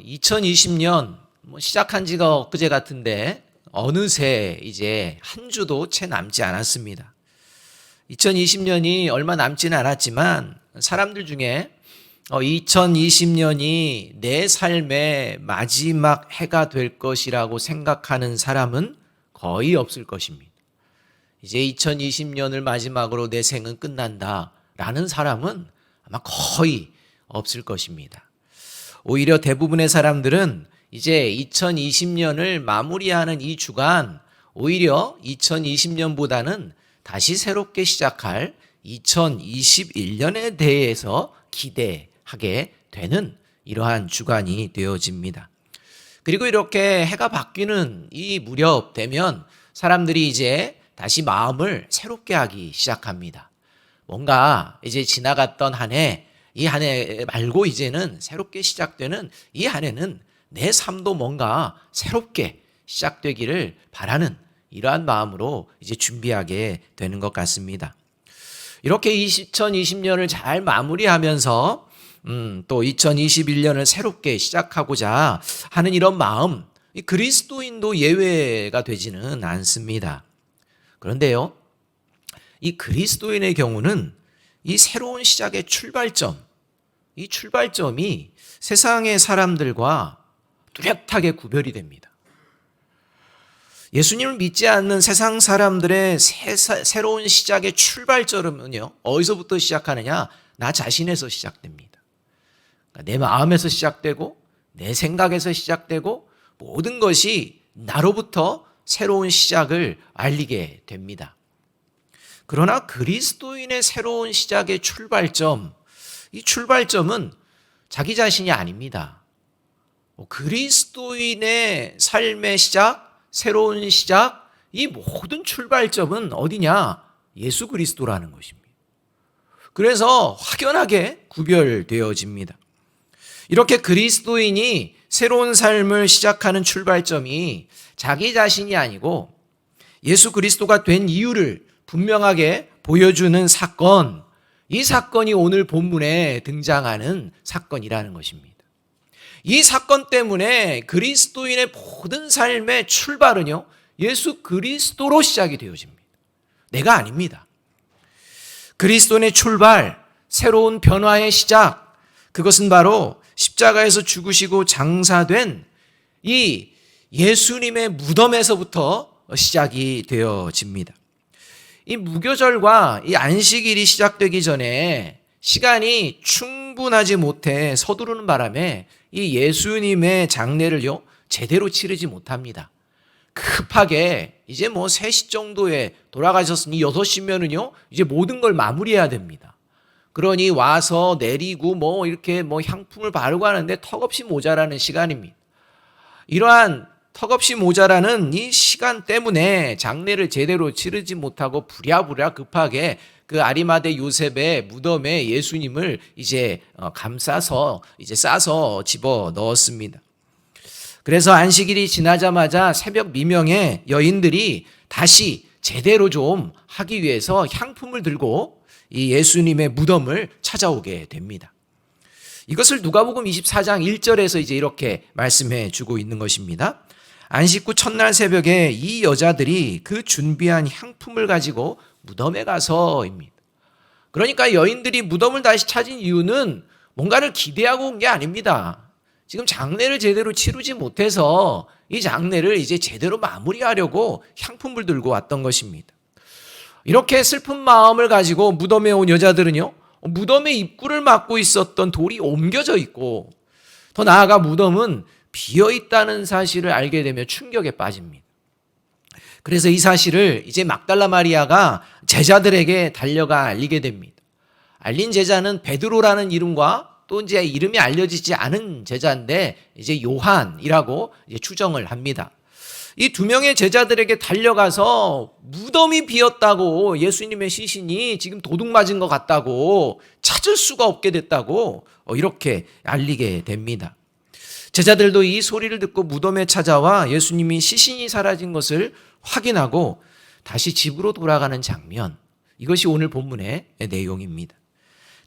2020년 시작한 지가 엊그제 같은데 어느새 이제 한 주도 채 남지 않았습니다. 2020년이 얼마 남지는 않았지만 사람들 중에 2020년이 내 삶의 마지막 해가 될 것이라고 생각하는 사람은 거의 없을 것입니다. 이제 2020년을 마지막으로 내 생은 끝난다라는 사람은 아마 거의 없을 것입니다. 오히려 대부분의 사람들은 이제 2020년을 마무리하는 이 주간, 오히려 2020년보다는 다시 새롭게 시작할 2021년에 대해서 기대하게 되는 이러한 주간이 되어집니다. 그리고 이렇게 해가 바뀌는 이 무렵 되면 사람들이 이제 다시 마음을 새롭게 하기 시작합니다. 뭔가 이제 지나갔던 한 해, 이 한 해 말고 이제는 새롭게 시작되는 이 한 해는 내 삶도 뭔가 새롭게 시작되기를 바라는 이러한 마음으로 이제 준비하게 되는 것 같습니다. 이렇게 2020년을 잘 마무리하면서 또 2021년을 새롭게 시작하고자 하는 이런 마음, 이 그리스도인도 예외가 되지는 않습니다. 그런데요, 이 그리스도인의 경우는 이 새로운 시작의 출발점, 이 출발점이 세상의 사람들과 뚜렷하게 구별이 됩니다. 예수님을 믿지 않는 세상 사람들의 새로운 시작의 출발점은요, 어디서부터 시작하느냐? 나 자신에서 시작됩니다. 그러니까 내 마음에서 시작되고 내 생각에서 시작되고 모든 것이 나로부터 새로운 시작을 알리게 됩니다. 그러나 그리스도인의 새로운 시작의 출발점, 이 출발점은 자기 자신이 아닙니다. 그리스도인의 삶의 시작, 새로운 시작, 이 모든 출발점은 어디냐? 예수 그리스도라는 것입니다. 그래서 확연하게 구별되어집니다. 이렇게 그리스도인이 새로운 삶을 시작하는 출발점이 자기 자신이 아니고 예수 그리스도가 된 이유를 분명하게 보여주는 사건, 이 사건이 오늘 본문에 등장하는 사건이라는 것입니다. 이 사건 때문에 그리스도인의 모든 삶의 출발은요, 예수 그리스도로 시작이 되어집니다. 내가 아닙니다. 그리스도인의 출발, 새로운 변화의 시작, 그것은 바로 십자가에서 죽으시고 장사된 이 예수님의 무덤에서부터 시작이 되어집니다. 이 무교절과 이 안식일이 시작되기 전에 시간이 충분하지 못해 서두르는 바람에 이 예수님의 장례를요, 제대로 치르지 못합니다. 급하게 이제 3시 정도에 돌아가셨으니 6시면은요, 이제 모든 걸 마무리해야 됩니다. 그러니 와서 내리고 이렇게 향품을 바르고 하는데 턱없이 모자라는 시간입니다. 이러한 턱없이 모자라는 이 시간 때문에 장례를 제대로 치르지 못하고 부랴부랴 급하게 그 아리마대 요셉의 무덤에 예수님을 이제 감싸서 이제 싸서 집어 넣었습니다. 그래서 안식일이 지나자마자 새벽 미명에 여인들이 다시 제대로 좀 하기 위해서 향품을 들고 이 예수님의 무덤을 찾아오게 됩니다. 이것을 누가복음 24장 1절에서 이제 이렇게 말씀해 주고 있는 것입니다. 안식 후 첫날 새벽에 이 여자들이 그 준비한 향품을 가지고 무덤에 가서입니다. 그러니까 여인들이 무덤을 다시 찾은 이유는 뭔가를 기대하고 온 게 아닙니다. 지금 장례를 제대로 치르지 못해서 이 장례를 이제 제대로 마무리하려고 향품을 들고 왔던 것입니다. 이렇게 슬픈 마음을 가지고 무덤에 온 여자들은요, 무덤의 입구를 막고 있었던 돌이 옮겨져 있고, 더 나아가 무덤은 비어있다는 사실을 알게 되며 충격에 빠집니다. 그래서 이 사실을 이제 막달라 마리아가 제자들에게 달려가 알리게 됩니다. 알린 제자는 베드로라는 이름과 또 이제 이름이 알려지지 않은 제자인데 이제 요한이라고 이제 추정을 합니다. 이 2명의 제자들에게 달려가서 무덤이 비었다고, 예수님의 시신이 지금 도둑 맞은 것 같다고, 찾을 수가 없게 됐다고 이렇게 알리게 됩니다. 제자들도 이 소리를 듣고 무덤에 찾아와 예수님이 시신이 사라진 것을 확인하고 다시 집으로 돌아가는 장면, 이것이 오늘 본문의 내용입니다.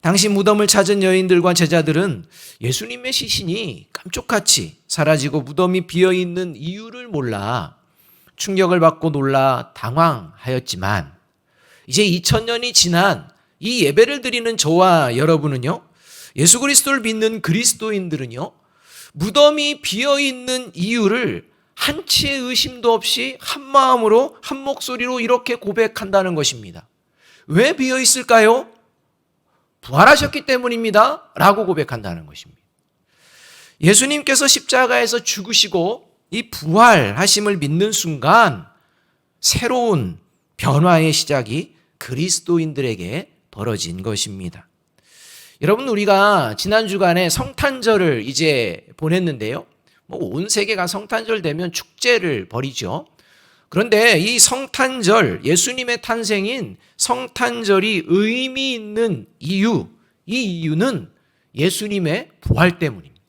당시 무덤을 찾은 여인들과 제자들은 예수님의 시신이 깜짝같이 사라지고 무덤이 비어있는 이유를 몰라 충격을 받고 놀라 당황하였지만, 이제 2000년이 지난 이 예배를 드리는 저와 여러분은요, 예수 그리스도를 믿는 그리스도인들은요, 무덤이 비어있는 이유를 한치의 의심도 없이 한 마음으로 한 목소리로 이렇게 고백한다는 것입니다. 왜 비어있을까요? 부활하셨기 때문입니다 라고 고백한다는 것입니다. 예수님께서 십자가에서 죽으시고 이 부활하심을 믿는 순간 새로운 변화의 시작이 그리스도인들에게 벌어진 것입니다. 여러분, 우리가 지난 주간에 성탄절을 이제 보냈는데요, 온 세계가 성탄절 되면 축제를 벌이죠. 그런데 이 성탄절, 예수님의 탄생인 성탄절이 의미 있는 이유, 이 이유는 예수님의 부활 때문입니다.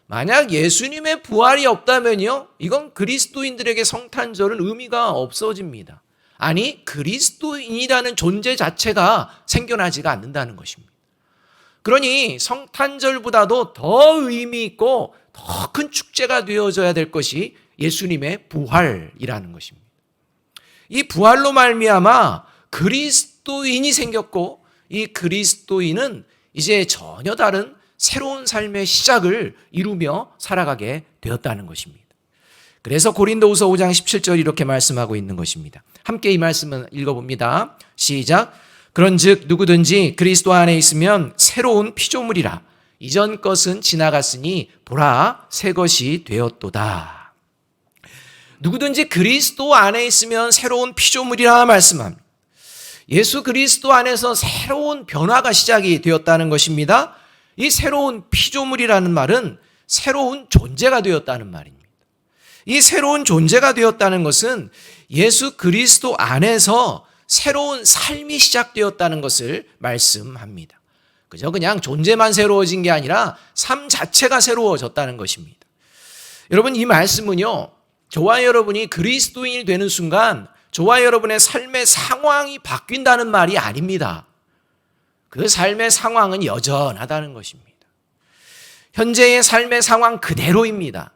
만약 예수님의 부활이 없다면요, 이건 그리스도인들에게 성탄절은 의미가 없어집니다. 아니, 그리스도인이라는 존재 자체가 생겨나지가 않는다는 것입니다. 그러니 성탄절보다도 더 의미 있고 더 큰 축제가 되어져야 될 것이 예수님의 부활이라는 것입니다. 이 부활로 말미암아 그리스도인이 생겼고, 이 그리스도인은 이제 전혀 다른 새로운 삶의 시작을 이루며 살아가게 되었다는 것입니다. 그래서 고린도후서 5장 17절 이렇게 말씀하고 있는 것입니다. 함께 이 말씀을 읽어봅니다. 시작. 그런즉 누구든지 그리스도 안에 있으면 새로운 피조물이라. 이전 것은 지나갔으니 보라 새 것이 되었도다. 누구든지 그리스도 안에 있으면 새로운 피조물이라 말씀합니다. 예수 그리스도 안에서 새로운 변화가 시작이 되었다는 것입니다. 이 새로운 피조물이라는 말은 새로운 존재가 되었다는 말입니다. 이 새로운 존재가 되었다는 것은 예수 그리스도 안에서 새로운 삶이 시작되었다는 것을 말씀합니다. 그저 그냥 존재만 새로워진 게 아니라 삶 자체가 새로워졌다는 것입니다. 여러분, 이 말씀은요, 저와 여러분이 그리스도인이 되는 순간 저와 여러분의 삶의 상황이 바뀐다는 말이 아닙니다. 그 삶의 상황은 여전하다는 것입니다. 현재의 삶의 상황 그대로입니다.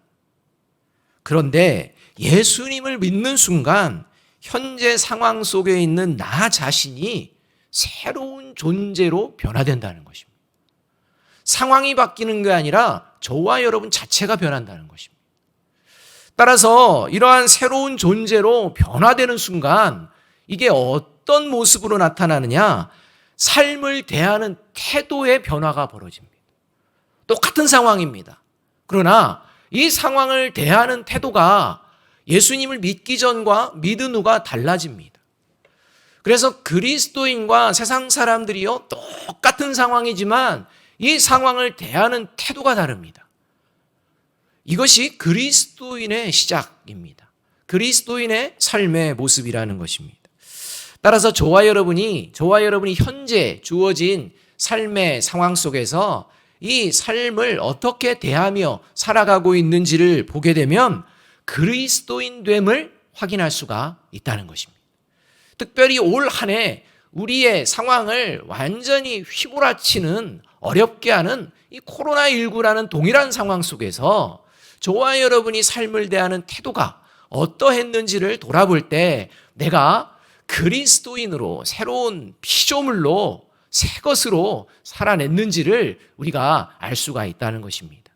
그런데 예수님을 믿는 순간 현재 상황 속에 있는 나 자신이 새로운 존재로 변화된다는 것입니다. 상황이 바뀌는 게 아니라 저와 여러분 자체가 변한다는 것입니다. 따라서 이러한 새로운 존재로 변화되는 순간 이게 어떤 모습으로 나타나느냐? 삶을 대하는 태도의 변화가 벌어집니다. 똑같은 상황입니다. 그러나 이 상황을 대하는 태도가 예수님을 믿기 전과 믿은 후가 달라집니다. 그래서 그리스도인과 세상 사람들이요, 똑같은 상황이지만 이 상황을 대하는 태도가 다릅니다. 이것이 그리스도인의 시작입니다. 그리스도인의 삶의 모습이라는 것입니다. 따라서 저와 여러분이 현재 주어진 삶의 상황 속에서 이 삶을 어떻게 대하며 살아가고 있는지를 보게 되면 그리스도인됨을 확인할 수가 있다는 것입니다. 특별히 올 한 해 우리의 상황을 완전히 휘몰아치는, 어렵게 하는 이 코로나19라는 동일한 상황 속에서 저와 여러분이 삶을 대하는 태도가 어떠했는지를 돌아볼 때 내가 그리스도인으로 새로운 피조물로 새 것으로 살아냈는지를 우리가 알 수가 있다는 것입니다.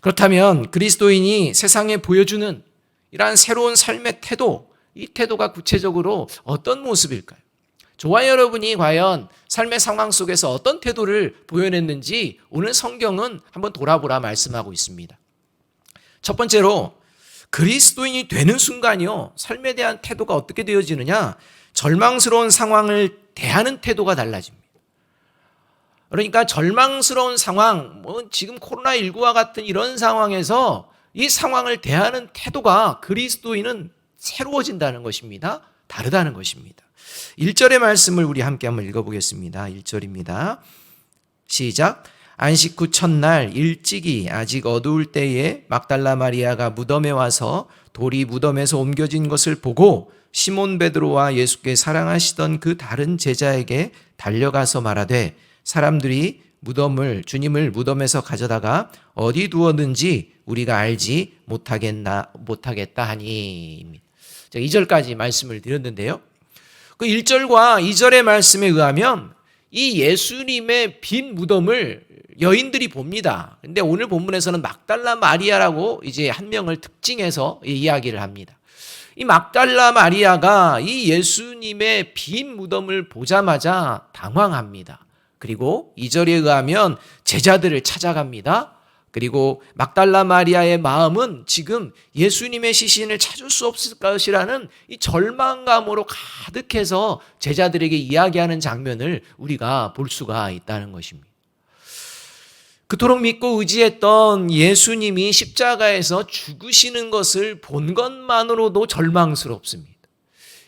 그렇다면 그리스도인이 세상에 보여주는 이러한 새로운 삶의 태도, 이 태도가 구체적으로 어떤 모습일까요? 저와 여러분이 과연 삶의 상황 속에서 어떤 태도를 보여냈는지 오늘 성경은 한번 돌아보라 말씀하고 있습니다. 첫 번째로 그리스도인이 되는 순간이요, 삶에 대한 태도가 어떻게 되어지느냐? 절망스러운 상황을 대하는 태도가 달라집니다. 그러니까 절망스러운 상황, 지금 코로나19와 같은 이런 상황에서 이 상황을 대하는 태도가 그리스도인은 새로워진다는 것입니다. 다르다는 것입니다. 1절의 말씀을 우리 함께 한번 읽어보겠습니다. 1절입니다. 시작. 안식 후 첫날 일찍이 아직 어두울 때에 막달라 마리아가 무덤에 와서 돌이 무덤에서 옮겨진 것을 보고 시몬 베드로와 예수께 사랑하시던 그 다른 제자에게 달려가서 말하되 사람들이 주님을 무덤에서 가져다가 어디 두었는지 우리가 알지 못하겠다 하니. 2절까지 말씀을 드렸는데요. 그 1절과 2절의 말씀에 의하면 이 예수님의 빈 무덤을 여인들이 봅니다. 근데 오늘 본문에서는 막달라 마리아라고 이제 한 명을 특징해서 이야기를 합니다. 이 막달라 마리아가 이 예수님의 빈 무덤을 보자마자 당황합니다. 그리고 2절에 의하면 제자들을 찾아갑니다. 그리고 막달라 마리아의 마음은 지금 예수님의 시신을 찾을 수 없을 것이라는 이 절망감으로 가득해서 제자들에게 이야기하는 장면을 우리가 볼 수가 있다는 것입니다. 그토록 믿고 의지했던 예수님이 십자가에서 죽으시는 것을 본 것만으로도 절망스럽습니다.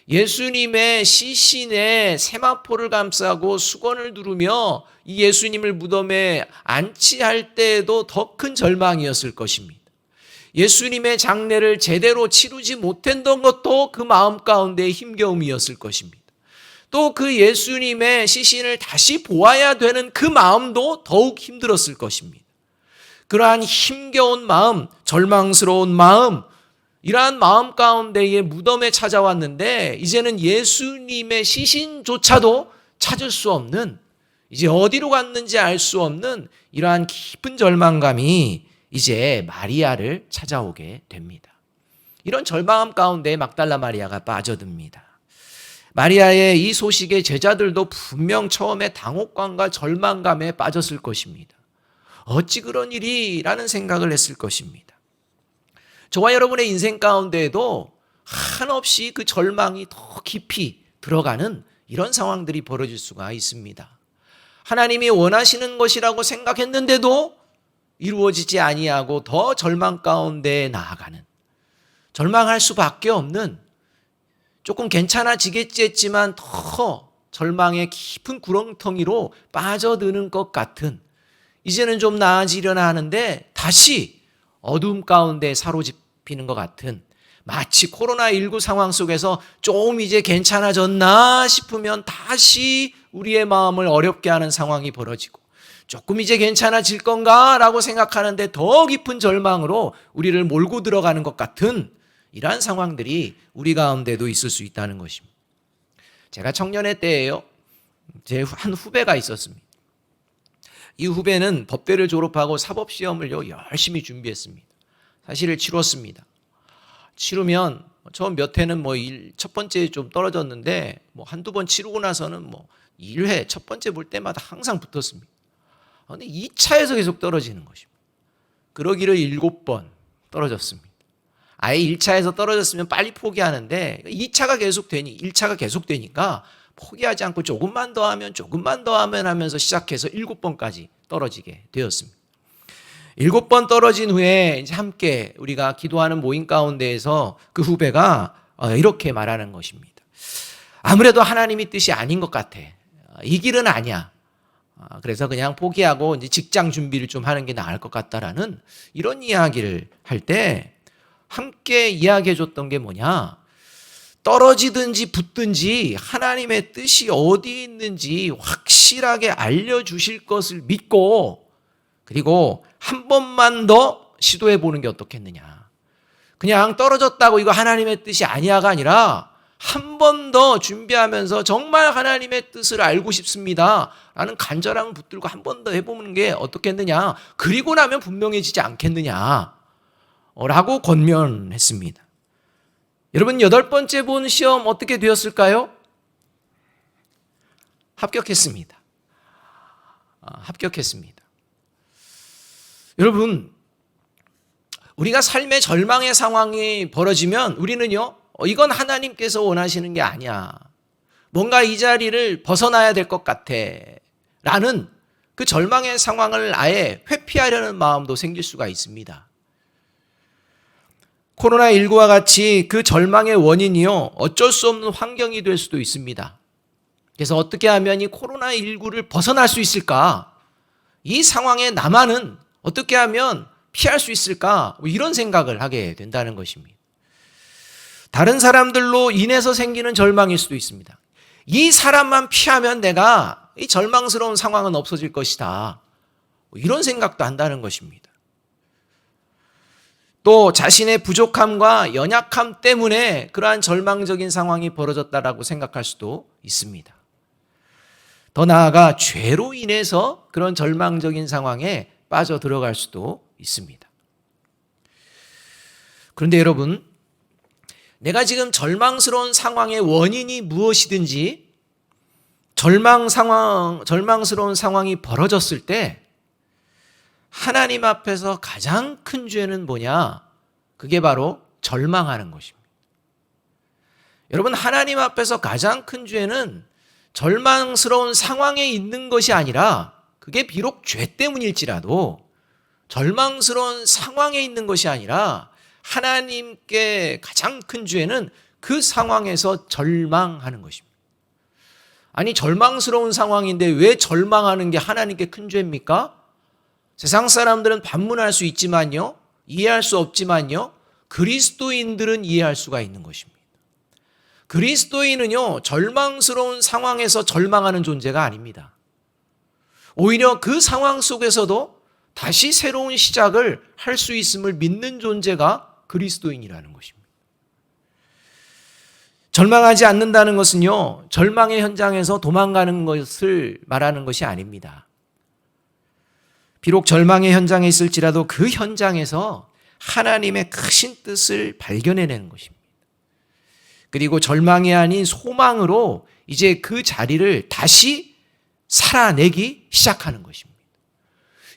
예수님의 시신에 세마포를 감싸고 수건을 두르며 이 예수님을 무덤에 안치할 때에도 더 큰 절망이었을 것입니다. 예수님의 장례를 제대로 치르지 못했던 것도 그 마음 가운데의 힘겨움이었을 것입니다. 또 그 예수님의 시신을 다시 보아야 되는 그 마음도 더욱 힘들었을 것입니다. 그러한 힘겨운 마음, 절망스러운 마음, 이러한 마음 가운데에 무덤에 찾아왔는데 이제는 예수님의 시신조차도 찾을 수 없는, 이제 어디로 갔는지 알 수 없는 이러한 깊은 절망감이 이제 마리아를 찾아오게 됩니다. 이런 절망감 가운데 막달라 마리아가 빠져듭니다. 마리아의 이 소식에 제자들도 분명 처음에 당혹감과 절망감에 빠졌을 것입니다. 어찌 그런 일이? 라는 생각을 했을 것입니다. 저와 여러분의 인생 가운데에도 한없이 그 절망이 더 깊이 들어가는 이런 상황들이 벌어질 수가 있습니다. 하나님이 원하시는 것이라고 생각했는데도 이루어지지 아니하고 더 절망 가운데 나아가는, 절망할 수밖에 없는, 조금 괜찮아지겠지 했지만 더 절망의 깊은 구렁텅이로 빠져드는 것 같은, 이제는 좀 나아지려나 하는데 다시 어둠 가운데 사로잡히는 것 같은, 마치 코로나19 상황 속에서 좀 이제 괜찮아졌나 싶으면 다시 우리의 마음을 어렵게 하는 상황이 벌어지고, 조금 이제 괜찮아질 건가 라고 생각하는데 더 깊은 절망으로 우리를 몰고 들어가는 것 같은 이러한 상황들이 우리 가운데도 있을 수 있다는 것입니다. 제가 청년의 때에요, 제 한 후배가 있었습니다. 이 후배는 법대를 졸업하고 사법시험을요 열심히 준비했습니다. 사실을 치렀습니다. 치르면 처음 몇 회는 첫 번째 좀 떨어졌는데 한두 번 치르고 나서는 1회 첫 번째 볼 때마다 항상 붙었습니다. 그런데 2차에서 계속 떨어지는 것입니다. 그러기를 7번 떨어졌습니다. 아예 1차에서 떨어졌으면 빨리 포기하는데 2차가 계속되니 1차가 계속되니까 포기하지 않고 조금만 더 하면 하면서 시작해서 7번까지 떨어지게 되었습니다. 7번 떨어진 후에 이제 함께 우리가 기도하는 모임 가운데에서 그 후배가 이렇게 말하는 것입니다. 아무래도 하나님이 뜻이 아닌 것 같아. 이 길은 아니야. 그래서 그냥 포기하고 이제 직장 준비를 좀 하는 게 나을 것 같다라는 이런 이야기를 할 때 함께 이야기해 줬던 게 뭐냐? 떨어지든지 붙든지 하나님의 뜻이 어디 있는지 확실하게 알려주실 것을 믿고, 그리고 한 번만 더 시도해 보는 게 어떻겠느냐. 그냥 떨어졌다고 이거 하나님의 뜻이 아니야가 아니라 한 번 더 준비하면서 정말 하나님의 뜻을 알고 싶습니다 라는 간절함을 붙들고 한 번 더 해보는 게 어떻겠느냐. 그리고 나면 분명해지지 않겠느냐 라고 권면했습니다. 여러분, 8번째 본 시험 어떻게 되었을까요? 합격했습니다. 합격했습니다. 여러분, 우리가 삶의 절망의 상황이 벌어지면 우리는요, 이건 하나님께서 원하시는 게 아니야. 뭔가 이 자리를 벗어나야 될 것 같아. 라는 그 절망의 상황을 아예 회피하려는 마음도 생길 수가 있습니다. 코로나19와 같이 그 절망의 원인이요, 어쩔 수 없는 환경이 될 수도 있습니다. 그래서 어떻게 하면 이 코로나19를 벗어날 수 있을까? 이 상황에 나만은 어떻게 하면 피할 수 있을까? 이런 생각을 하게 된다는 것입니다. 다른 사람들로 인해서 생기는 절망일 수도 있습니다. 이 사람만 피하면 내가 이 절망스러운 상황은 없어질 것이다. 이런 생각도 한다는 것입니다. 또 자신의 부족함과 연약함 때문에 그러한 절망적인 상황이 벌어졌다라고 생각할 수도 있습니다. 더 나아가 죄로 인해서 그런 절망적인 상황에 빠져 들어갈 수도 있습니다. 그런데 여러분, 내가 지금 절망스러운 상황의 원인이 무엇이든지 절망스러운 상황이 벌어졌을 때 하나님 앞에서 가장 큰 죄는 뭐냐? 그게 바로 절망하는 것입니다. 여러분, 하나님 앞에서 가장 큰 죄는 절망스러운 상황에 있는 것이 아니라 그게 비록 죄 때문일지라도 절망스러운 상황에 있는 것이 아니라 하나님께 가장 큰 죄는 그 상황에서 절망하는 것입니다. 아니, 절망스러운 상황인데 왜 절망하는 게 하나님께 큰 죄입니까? 세상 사람들은 반문할 수 있지만요, 이해할 수 없지만요, 그리스도인들은 이해할 수가 있는 것입니다. 그리스도인은요, 절망스러운 상황에서 절망하는 존재가 아닙니다. 오히려 그 상황 속에서도 다시 새로운 시작을 할 수 있음을 믿는 존재가 그리스도인이라는 것입니다. 절망하지 않는다는 것은요, 절망의 현장에서 도망가는 것을 말하는 것이 아닙니다. 비록 절망의 현장에 있을지라도 그 현장에서 하나님의 크신 뜻을 발견해내는 것입니다. 그리고 절망이 아닌 소망으로 이제 그 자리를 다시 살아내기 시작하는 것입니다.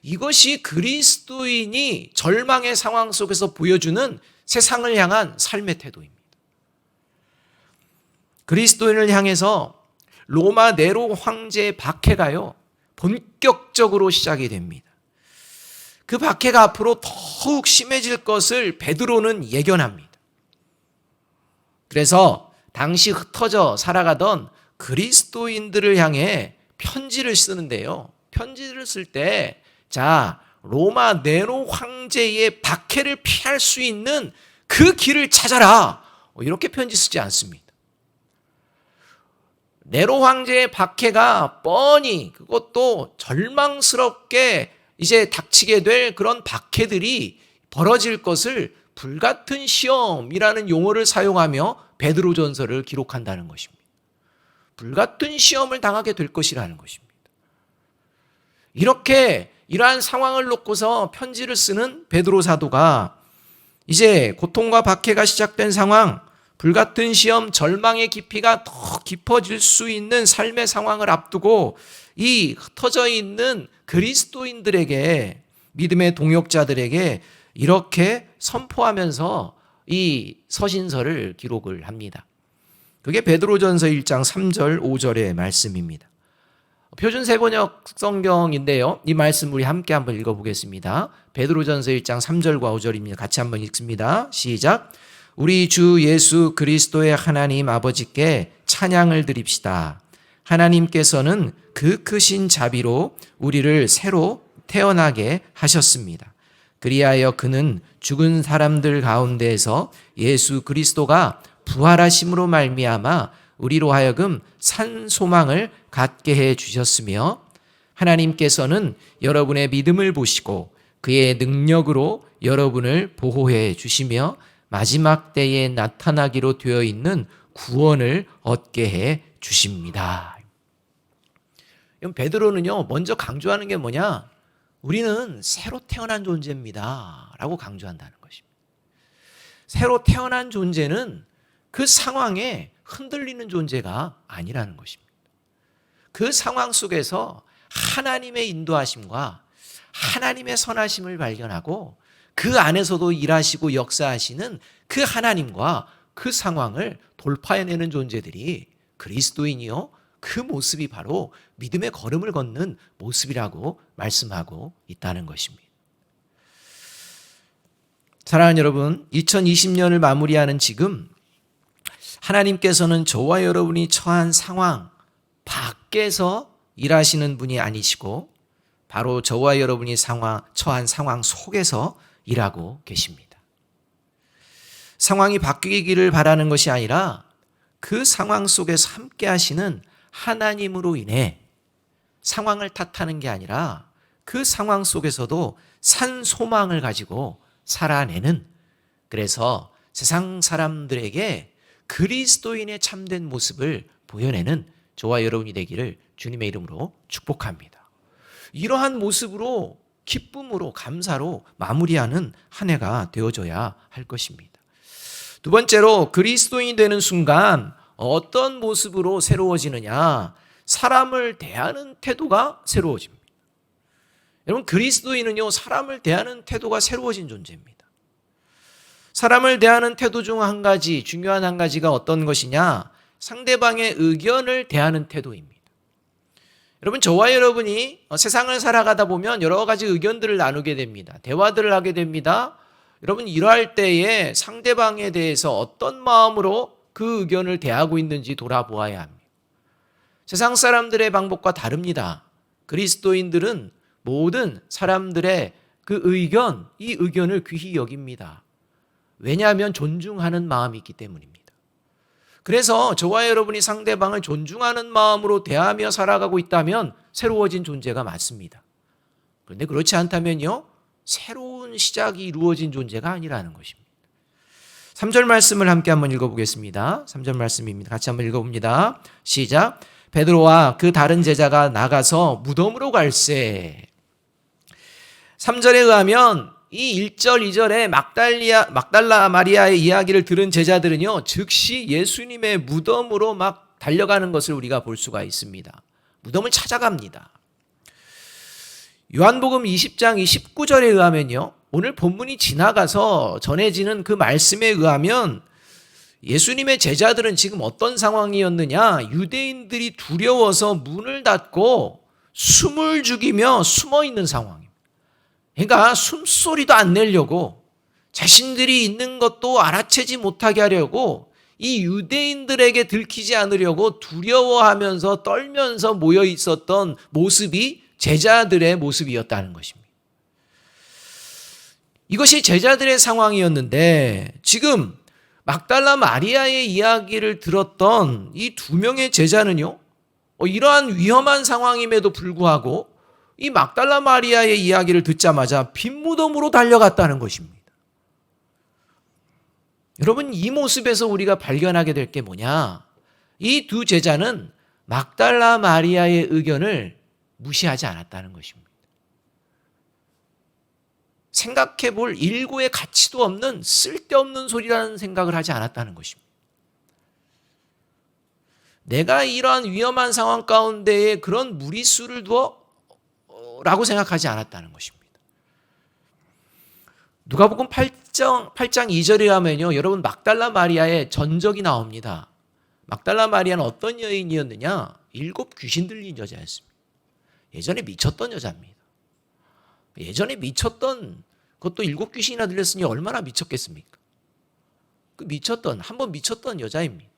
이것이 그리스도인이 절망의 상황 속에서 보여주는 세상을 향한 삶의 태도입니다. 그리스도인을 향해서 로마 네로 황제의 박해가요, 본격적으로 시작이 됩니다. 그 박해가 앞으로 더욱 심해질 것을 베드로는 예견합니다. 그래서 당시 흩어져 살아가던 그리스도인들을 향해 편지를 쓰는데요. 편지를 쓸 때, 자, 로마 네로 황제의 박해를 피할 수 있는 그 길을 찾아라, 이렇게 편지 쓰지 않습니다. 네로 황제의 박해가 뻔히, 그것도 절망스럽게 이제 닥치게 될 그런 박해들이 벌어질 것을 불같은 시험이라는 용어를 사용하며 베드로전서를 기록한다는 것입니다. 불같은 시험을 당하게 될 것이라는 것입니다. 이렇게 이러한 상황을 놓고서 편지를 쓰는 베드로 사도가 이제 고통과 박해가 시작된 상황, 불같은 시험, 절망의 깊이가 더 깊어질 수 있는 삶의 상황을 앞두고 이 흩어져 있는 그리스도인들에게, 믿음의 동역자들에게 이렇게 선포하면서 이 서신서를 기록을 합니다. 그게 베드로전서 1장 3절 5절의 말씀입니다. 표준 세번역 성경인데요, 이 말씀 우리 함께 한번 읽어보겠습니다. 베드로전서 1장 3절과 5절입니다. 같이 한번 읽습니다. 시작. 우리 주 예수 그리스도의 하나님 아버지께 찬양을 드립시다. 하나님께서는 그 크신 자비로 우리를 새로 태어나게 하셨습니다. 그리하여 그는 죽은 사람들 가운데에서 예수 그리스도가 부활하심으로 말미암아 우리로 하여금 산 소망을 갖게 해 주셨으며, 하나님께서는 여러분의 믿음을 보시고 그의 능력으로 여러분을 보호해 주시며 마지막 때에 나타나기로 되어 있는 구원을 얻게 해 주십니다. 베드로는요, 먼저 강조하는 게 뭐냐? 우리는 새로 태어난 존재입니다 라고 강조한다는 것입니다. 새로 태어난 존재는 그 상황에 흔들리는 존재가 아니라는 것입니다. 그 상황 속에서 하나님의 인도하심과 하나님의 선하심을 발견하고 그 안에서도 일하시고 역사하시는 그 하나님과 그 상황을 돌파해내는 존재들이 그리스도인이요, 그 모습이 바로 믿음의 걸음을 걷는 모습이라고 말씀하고 있다는 것입니다. 사랑하는 여러분, 2020년을 마무리하는 지금 하나님께서는 저와 여러분이 처한 상황 밖에서 일하시는 분이 아니시고 바로 저와 여러분이 처한 상황 속에서 일하고 계십니다. 상황이 바뀌기를 바라는 것이 아니라 그 상황 속에서 함께 하시는 하나님으로 인해 상황을 탓하는 게 아니라 그 상황 속에서도 산 소망을 가지고 살아내는, 그래서 세상 사람들에게 그리스도인의 참된 모습을 보여내는 저와 여러분이 되기를 주님의 이름으로 축복합니다. 이러한 모습으로 기쁨으로 감사로 마무리하는 한 해가 되어줘야 할 것입니다. 두 번째로 그리스도인이 되는 순간 어떤 모습으로 새로워지느냐? 사람을 대하는 태도가 새로워집니다. 여러분, 그리스도인은요, 사람을 대하는 태도가 새로워진 존재입니다. 사람을 대하는 태도 중 한 가지, 중요한 한 가지가 어떤 것이냐? 상대방의 의견을 대하는 태도입니다. 여러분, 저와 여러분이 세상을 살아가다 보면 여러 가지 의견들을 나누게 됩니다. 대화들을 하게 됩니다. 여러분, 이러할 때에 상대방에 대해서 어떤 마음으로 그 의견을 대하고 있는지 돌아보아야 합니다. 세상 사람들의 방법과 다릅니다. 그리스도인들은 모든 사람들의 그 의견, 이 의견을 귀히 여깁니다. 왜냐하면 존중하는 마음이 있기 때문입니다. 그래서 저와 여러분이 상대방을 존중하는 마음으로 대하며 살아가고 있다면 새로워진 존재가 맞습니다. 그런데 그렇지 않다면요, 새로운 시작이 이루어진 존재가 아니라는 것입니다. 3절 말씀을 함께 한번 읽어보겠습니다. 3절 말씀입니다. 같이 한번 읽어봅니다. 시작. 베드로와 그 다른 제자가 나가서 무덤으로 갈새. 3절에 의하면 이 1절, 2절에 막달라 마리아의 이야기를 들은 제자들은요, 즉시 예수님의 무덤으로 막 달려가는 것을 우리가 볼 수가 있습니다. 무덤을 찾아갑니다. 요한복음 20장 29절에 의하면요, 오늘 본문이 지나가서 전해지는 그 말씀에 의하면 예수님의 제자들은 지금 어떤 상황이었느냐? 유대인들이 두려워서 문을 닫고 숨을 죽이며 숨어 있는 상황입니다. 그러니까 숨소리도 안 내려고, 자신들이 있는 것도 알아채지 못하게 하려고, 이 유대인들에게 들키지 않으려고 두려워하면서 떨면서 모여 있었던 모습이 제자들의 모습이었다는 것입니다. 이것이 제자들의 상황이었는데 지금 막달라 마리아의 이야기를 들었던 이 두 명의 제자는요, 이러한 위험한 상황임에도 불구하고 이 막달라 마리아의 이야기를 듣자마자 빈무덤으로 달려갔다는 것입니다. 여러분, 이 모습에서 우리가 발견하게 될 게 뭐냐? 이 두 제자는 막달라 마리아의 의견을 무시하지 않았다는 것입니다. 생각해 볼 일고의 가치도 없는 쓸데없는 소리라는 생각을 하지 않았다는 것입니다. 내가 이러한 위험한 상황 가운데에 그런 무리수를 두어 라고 생각하지 않았다는 것입니다. 누가복음 8장 2절에 하면요, 여러분, 막달라 마리아의 전적이 나옵니다. 막달라 마리아는 어떤 여인이었느냐? 7 귀신 들린 여자였습니다. 예전에 미쳤던 여자입니다. 예전에 미쳤던, 그것도 7 귀신이나 들렸으니 얼마나 미쳤겠습니까? 한번 미쳤던 여자입니다.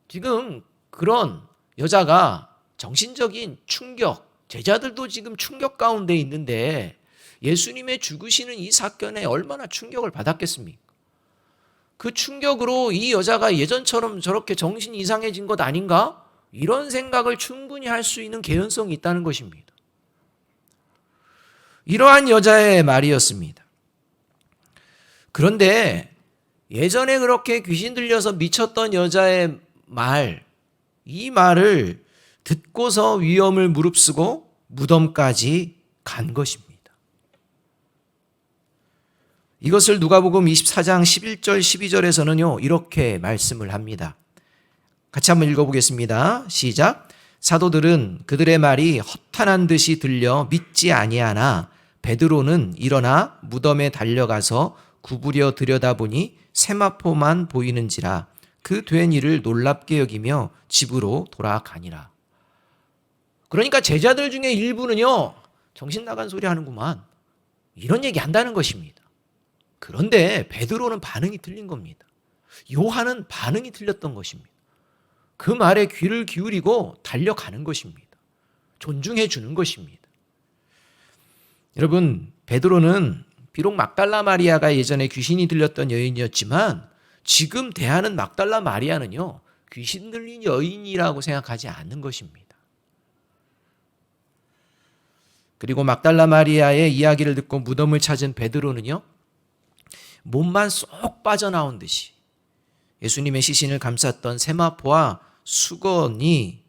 지금 그런 여자가 정신적인 충격, 제자들도 지금 충격 가운데 있는데 예수님의 죽으시는 이 사건에 얼마나 충격을 받았겠습니까? 그 충격으로 이 여자가 예전처럼 저렇게 정신이 이상해진 것 아닌가? 이런 생각을 충분히 할 수 있는 개연성이 있다는 것입니다. 이러한 여자의 말이었습니다. 그런데 예전에 그렇게 귀신 들려서 미쳤던 여자의 말, 이 말을 듣고서 위험을 무릅쓰고 무덤까지 간 것입니다. 이것을 누가복음 24장 11절 12절에서는요, 이렇게 말씀을 합니다. 같이 한번 읽어보겠습니다. 시작. 사도들은 그들의 말이 허탄한 듯이 들려 믿지 아니하나 베드로는 일어나 무덤에 달려가서 구부려 들여다보니 세마포만 보이는지라 그 된 일을 놀랍게 여기며 집으로 돌아가니라. 그러니까 제자들 중에 일부는요, 정신 나간 소리 하는구만, 이런 얘기 한다는 것입니다. 그런데 베드로는 반응이 틀린 겁니다. 요한은 반응이 틀렸던 것입니다. 그 말에 귀를 기울이고 달려가는 것입니다. 존중해 주는 것입니다. 여러분, 베드로는 비록 막달라 마리아가 예전에 귀신이 들렸던 여인이었지만 지금 대하는 막달라 마리아는요, 귀신 들린 여인이라고 생각하지 않는 것입니다. 그리고 막달라 마리아의 이야기를 듣고 무덤을 찾은 베드로는요, 몸만 쏙 빠져나온 듯이 예수님의 시신을 감쌌던 세마포와 수건이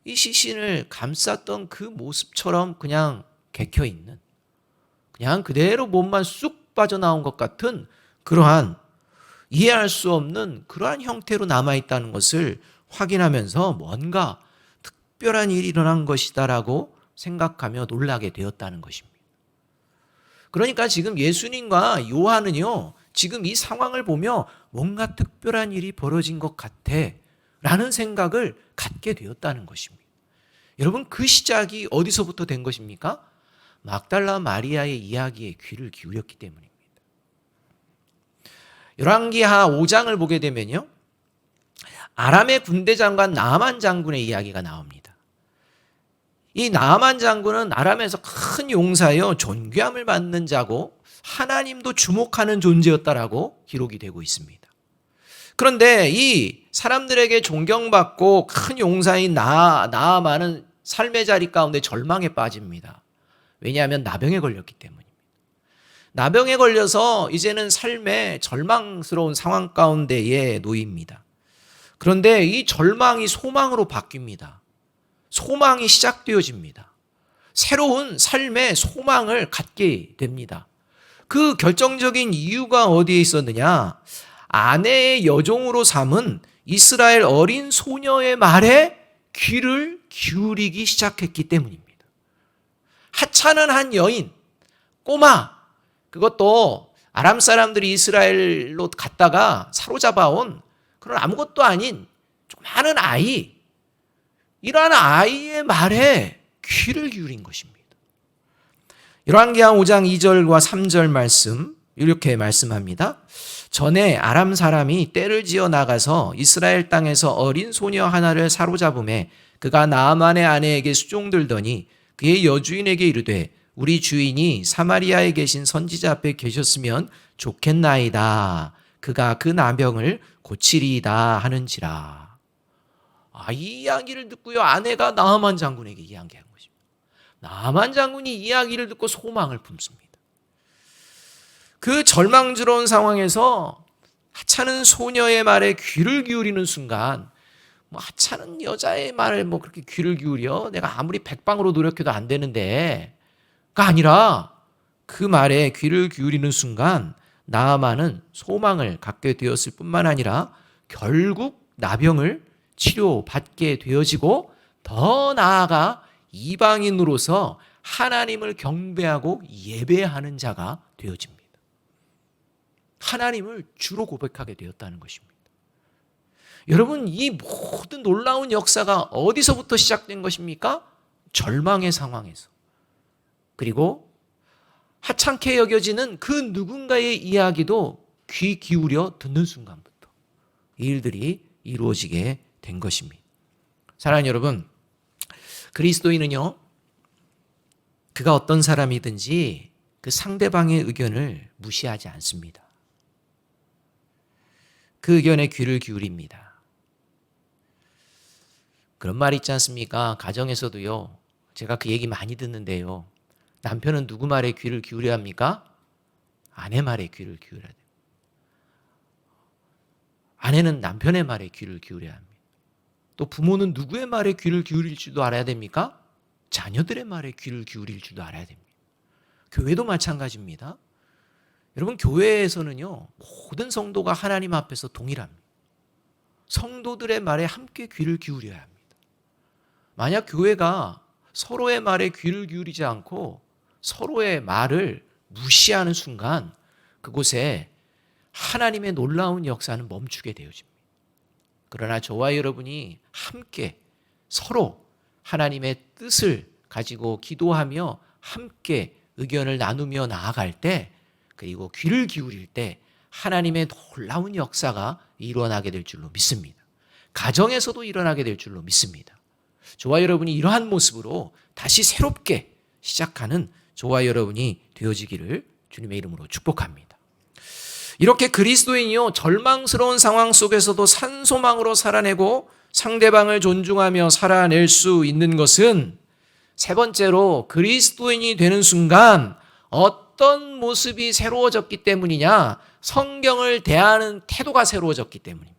이 시신을 감쌌던 그 모습처럼 그냥 개켜있는, 그냥 그대로 몸만 쑥 빠져나온 것 같은 그러한 이해할 수 없는 그러한 형태로 남아있다는 것을 확인하면서 뭔가 특별한 일이 일어난 것이다라고 생각하며 놀라게 되었다는 것입니다. 그러니까 지금 예수님과 요한은요, 지금 이 상황을 보며 뭔가 특별한 일이 벌어진 것 같아 라는 생각을 갖게 되었다는 것입니다. 여러분, 그 시작이 어디서부터 된 것입니까? 막달라 마리아의 이야기에 귀를 기울였기 때문입니다. 열왕기하 5장을 보게 되면요, 아람의 군대 장관 나아만 장군의 이야기가 나옵니다. 이 나아만 장군은 아람에서 큰 용사여 존귀함을 받는 자고 하나님도 주목하는 존재였다라고 기록이 되고 있습니다. 그런데 이 사람들에게 존경받고 큰 용사인 나아만은 삶의 자리 가운데 절망에 빠집니다. 왜냐하면 나병에 걸렸기 때문입니다. 나병에 걸려서 이제는 삶의 절망스러운 상황 가운데에 놓입니다. 그런데 이 절망이 소망으로 바뀝니다. 소망이 시작되어집니다. 새로운 삶의 소망을 갖게 됩니다. 그 결정적인 이유가 어디에 있었느냐? 아내의 여종으로 삼은 이스라엘 어린 소녀의 말에 귀를 기울이기 시작했기 때문입니다. 하찮은 한 여인, 꼬마, 그것도 아람 사람들이 이스라엘로 갔다가 사로잡아온 그런 아무것도 아닌 조그마한 아이, 이러한 아이의 말에 귀를 기울인 것입니다. 열왕기하 5장 2절과 3절 말씀, 이렇게 말씀합니다. 전에 아람 사람이 떼를 지어 나가서 이스라엘 땅에서 어린 소녀 하나를 사로잡음에 그가 나아만의 아내에게 수종들더니 그의 여주인에게 이르되 우리 주인이 사마리아에 계신 선지자 앞에 계셨으면 좋겠나이다. 그가 그 나병을 고치리이다 하는지라. 이 이야기를 듣고요, 아내가 나아만 장군에게 이야기한 것입니다. 나아만 장군이 이야기를 듣고 소망을 품습니다. 그 절망스러운 상황에서 하찮은 소녀의 말에 귀를 기울이는 순간, 하찮은 여자의 말에 그렇게 귀를 기울여? 내가 아무리 백방으로 노력해도 안 되는데, 가 아니라 그 말에 귀를 기울이는 순간 나아만은 소망을 갖게 되었을 뿐만 아니라 결국 나병을 치료받게 되어지고 더 나아가 이방인으로서 하나님을 경배하고 예배하는 자가 되어집니다. 하나님을 주로 고백하게 되었다는 것입니다. 여러분, 이 모든 놀라운 역사가 어디서부터 시작된 것입니까? 절망의 상황에서. 그리고 하찮게 여겨지는 그 누군가의 이야기도 귀 기울여 듣는 순간부터 이 일들이 이루어지게 된 것입니다. 사랑하는 여러분, 그리스도인은요, 그가 어떤 사람이든지 그 상대방의 의견을 무시하지 않습니다. 그 의견에 귀를 기울입니다. 그런 말 있지 않습니까? 가정에서도요, 제가 그 얘기 많이 듣는데요, 남편은 누구 말에 귀를 기울여야 합니까? 아내 말에 귀를 기울여야 돼요. 아내는 남편의 말에 귀를 기울여야 합니다. 또 부모는 누구의 말에 귀를 기울일 줄도 알아야 됩니까? 자녀들의 말에 귀를 기울일 줄도 알아야 됩니다. 교회도 마찬가지입니다. 여러분, 교회에서는요, 모든 성도가 하나님 앞에서 동일합니다. 성도들의 말에 함께 귀를 기울여야 합니다. 만약 교회가 서로의 말에 귀를 기울이지 않고 서로의 말을 무시하는 순간 그곳에 하나님의 놀라운 역사는 멈추게 되어집니다. 그러나 저와 여러분이 함께 서로 하나님의 뜻을 가지고 기도하며 함께 의견을 나누며 나아갈 때, 그리고 귀를 기울일 때 하나님의 놀라운 역사가 일어나게 될 줄로 믿습니다. 가정에서도 일어나게 될 줄로 믿습니다. 저와 여러분이 이러한 모습으로 다시 새롭게 시작하는 저와 여러분이 되어지기를 주님의 이름으로 축복합니다. 이렇게 그리스도인이요, 절망스러운 상황 속에서도 산소망으로 살아내고 상대방을 존중하며 살아낼 수 있는 것은, 세 번째로 그리스도인이 되는 순간 어떤 모습이 새로워졌기 때문이냐? 성경을 대하는 태도가 새로워졌기 때문입니다.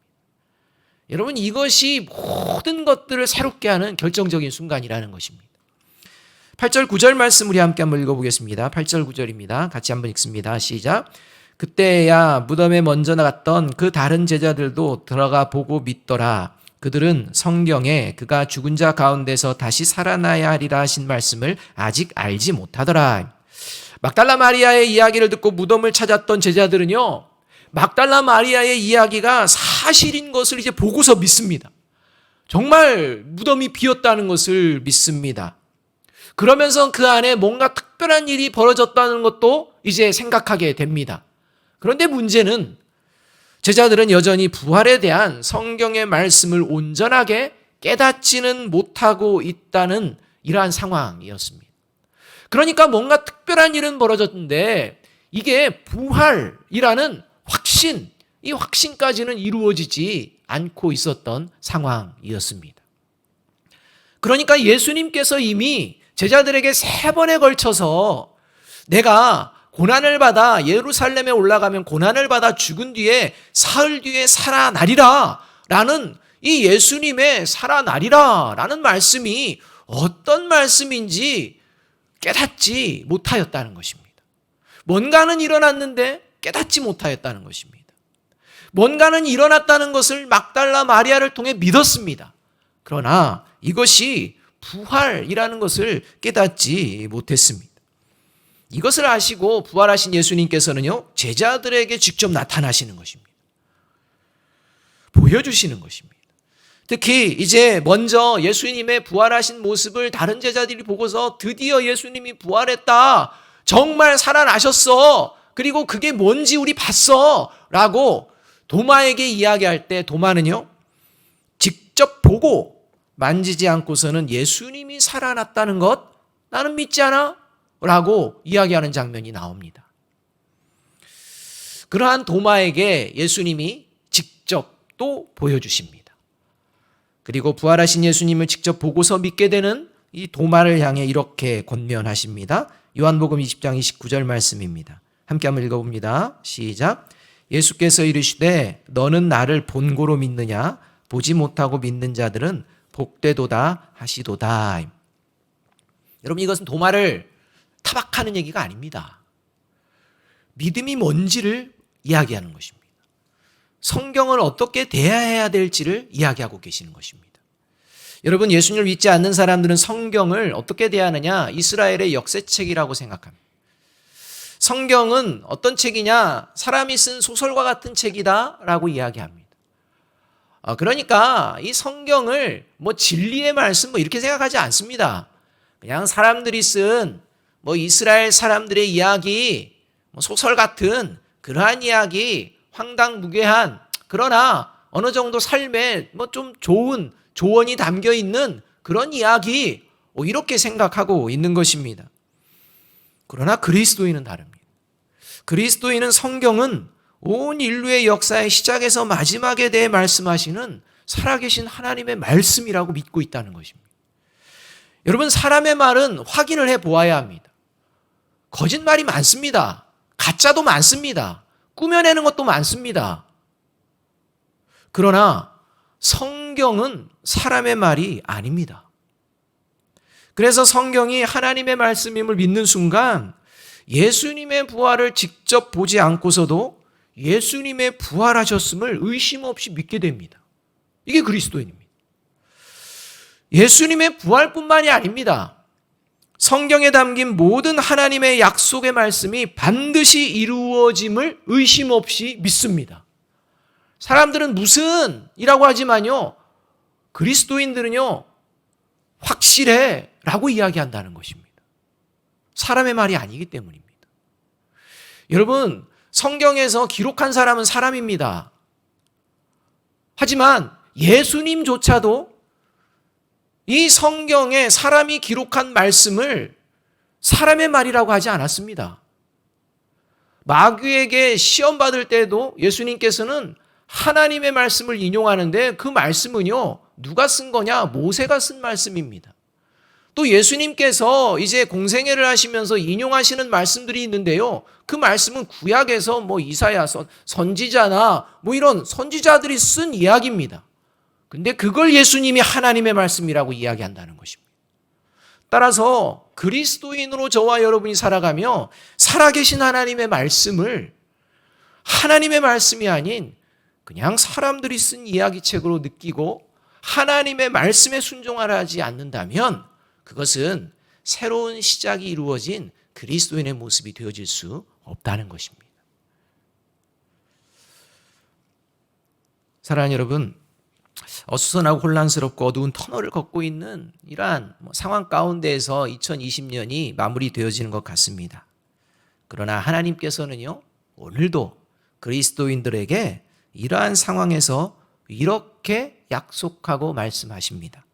여러분, 이것이 모든 것들을 새롭게 하는 결정적인 순간이라는 것입니다. 8절 9절 말씀 우리 함께 한번 읽어보겠습니다. 8절 9절입니다. 같이 한번 읽습니다. 시작. 그때야 무덤에 먼저 나갔던 그 다른 제자들도 들어가 보고 믿더라. 그들은 성경에 그가 죽은 자 가운데서 다시 살아나야 하리라 하신 말씀을 아직 알지 못하더라. 막달라 마리아의 이야기를 듣고 무덤을 찾았던 제자들은요, 막달라 마리아의 이야기가 사실인 것을 이제 보고서 믿습니다. 정말 무덤이 비었다는 것을 믿습니다. 그러면서 그 안에 뭔가 특별한 일이 벌어졌다는 것도 이제 생각하게 됩니다. 그런데 문제는 제자들은 여전히 부활에 대한 성경의 말씀을 온전하게 깨닫지는 못하고 있다는 이러한 상황이었습니다. 그러니까 뭔가 특별한 일은 벌어졌는데 이게 부활이라는 확신, 이 확신까지는 이루어지지 않고 있었던 상황이었습니다. 그러니까 예수님께서 이미 제자들에게 3번에 걸쳐서 내가 고난을 받아 예루살렘에 올라가면 고난을 받아 죽은 뒤에 사흘 뒤에 살아나리라 라는 이 예수님의 살아나리라 라는 말씀이 어떤 말씀인지 깨닫지 못하였다는 것입니다. 뭔가는 일어났는데 깨닫지 못하였다는 것입니다. 뭔가는 일어났다는 것을 막달라 마리아를 통해 믿었습니다. 그러나 이것이 부활이라는 것을 깨닫지 못했습니다. 이것을 아시고 부활하신 예수님께서는요, 제자들에게 직접 나타나시는 것입니다. 보여주시는 것입니다. 특히 이제 먼저 예수님의 부활하신 모습을 다른 제자들이 보고서 드디어 예수님이 부활했다, 정말 살아나셨어, 그리고 그게 뭔지 우리 봤어 라고 도마에게 이야기할 때 도마는요, 직접 보고 만지지 않고서는 예수님이 살아났다는 것 나는 믿지 않아 라고 이야기하는 장면이 나옵니다. 그러한 도마에게 예수님이 직접 또 보여주십니다. 그리고 부활하신 예수님을 직접 보고서 믿게 되는 이 도마를 향해 이렇게 권면하십니다. 요한복음 20장 29절 말씀입니다. 함께 한번 읽어봅니다. 시작. 예수께서 이르시되 너는 나를 본고로 믿느냐? 보지 못하고 믿는 자들은 복되도다 하시도다. 여러분, 이것은 도마를 타박하는 얘기가 아닙니다. 믿음이 뭔지를 이야기하는 것입니다. 성경을 어떻게 대해야 될지를 이야기하고 계시는 것입니다. 여러분, 예수님을 믿지 않는 사람들은 성경을 어떻게 대하느냐? 이스라엘의 역사책이라고 생각합니다. 성경은 어떤 책이냐? 사람이 쓴 소설과 같은 책이다 라고 이야기합니다. 그러니까 이 성경을 진리의 말씀 이렇게 생각하지 않습니다. 그냥 사람들이 쓴 이스라엘 사람들의 이야기, 소설 같은 그러한 이야기, 황당무계한, 그러나 어느 정도 삶에 좀 좋은 조언이 담겨 있는 그런 이야기, 이렇게 생각하고 있는 것입니다. 그러나 그리스도인은 다릅니다. 그리스도인은 성경은 온 인류의 역사의 시작에서 마지막에 대해 말씀하시는 살아계신 하나님의 말씀이라고 믿고 있다는 것입니다. 여러분, 사람의 말은 확인을 해보아야 합니다. 거짓말이 많습니다. 가짜도 많습니다. 꾸며내는 것도 많습니다. 그러나 성경은 사람의 말이 아닙니다. 그래서 성경이 하나님의 말씀임을 믿는 순간 예수님의 부활을 직접 보지 않고서도 예수님의 부활하셨음을 의심 없이 믿게 됩니다. 이게 그리스도인입니다. 예수님의 부활뿐만이 아닙니다. 성경에 담긴 모든 하나님의 약속의 말씀이 반드시 이루어짐을 의심 없이 믿습니다. 사람들은 무슨 이라고 하지만요, 그리스도인들은요, 확실해 라고 이야기한다는 것입니다. 사람의 말이 아니기 때문입니다. 여러분, 성경에서 기록한 사람은 사람입니다. 하지만 예수님조차도 이 성경에 사람이 기록한 말씀을 사람의 말이라고 하지 않았습니다. 마귀에게 시험 받을 때도 예수님께서는 하나님의 말씀을 인용하는데 그 말씀은요, 누가 쓴 거냐? 모세가 쓴 말씀입니다. 또 예수님께서 이제 공생애를 하시면서 인용하시는 말씀들이 있는데요. 그 말씀은 구약에서 뭐 이사야 선지자나 뭐 이런 선지자들이 쓴 이야기입니다. 근데 그걸 예수님이 하나님의 말씀이라고 이야기한다는 것입니다. 따라서 그리스도인으로 저와 여러분이 살아가며 살아계신 하나님의 말씀을 하나님의 말씀이 아닌 그냥 사람들이 쓴 이야기책으로 느끼고 하나님의 말씀에 순종하지 않는다면 그것은 새로운 시작이 이루어진 그리스도인의 모습이 되어질 수 없다는 것입니다. 사랑하는 여러분, 어수선하고 혼란스럽고 어두운 터널을 걷고 있는 이러한 상황 가운데에서 2020년이 마무리되어지는 것 같습니다. 그러나 하나님께서는요, 오늘도 그리스도인들에게 이러한 상황에서 이렇게 약속하고 말씀하십니다.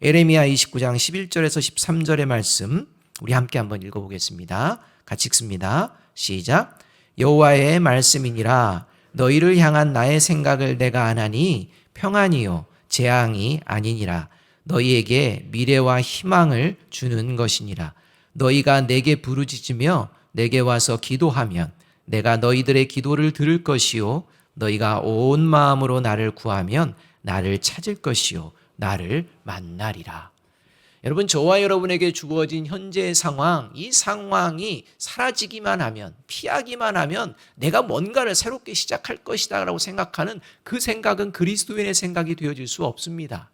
에레미야 29장 11절에서 13절의 말씀 우리 함께 한번 읽어보겠습니다. 같이 읽습니다. 시작. 여호와의 말씀이니라. 너희를 향한 나의 생각을 내가 아나니 평안이요 재앙이 아니니라. 너희에게 미래와 희망을 주는 것이니라. 너희가 내게 부르짖으며 내게 와서 기도하면 내가 너희들의 기도를 들을 것이요 너희가 온 마음으로 나를 구하면 나를 찾을 것이요 나를 만나리라. 여러분, 저와 여러분에게 주어진 현재의 상황, 이 상황이 사라지기만 하면, 피하기만 하면 내가 뭔가를 새롭게 시작할 것이다 라고 생각하는 그 생각은 그리스도인의 생각이 되어질 수 없습니다.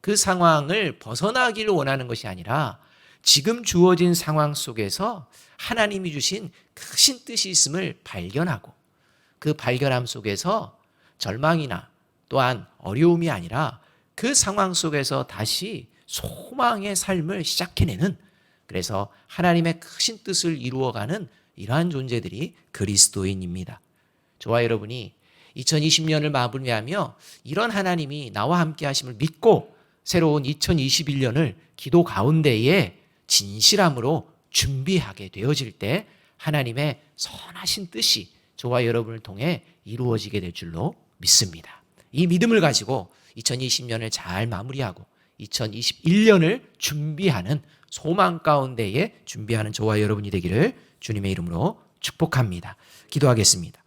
그 상황을 벗어나기를 원하는 것이 아니라 지금 주어진 상황 속에서 하나님이 주신 크신 뜻이 있음을 발견하고 그 발견함 속에서 절망이나 또한 어려움이 아니라 그 상황 속에서 다시 소망의 삶을 시작해내는, 그래서 하나님의 크신 뜻을 이루어가는 이러한 존재들이 그리스도인입니다. 저와 여러분이 2020년을 마무리하며 이런 하나님이 나와 함께 하심을 믿고 새로운 2021년을 기도 가운데에 진실함으로 준비하게 되어질 때 하나님의 선하신 뜻이 저와 여러분을 통해 이루어지게 될 줄로 믿습니다. 이 믿음을 가지고 2020년을 잘 마무리하고 2021년을 준비하는 소망 가운데에 준비하는 저와 여러분이 되기를 주님의 이름으로 축복합니다. 기도하겠습니다.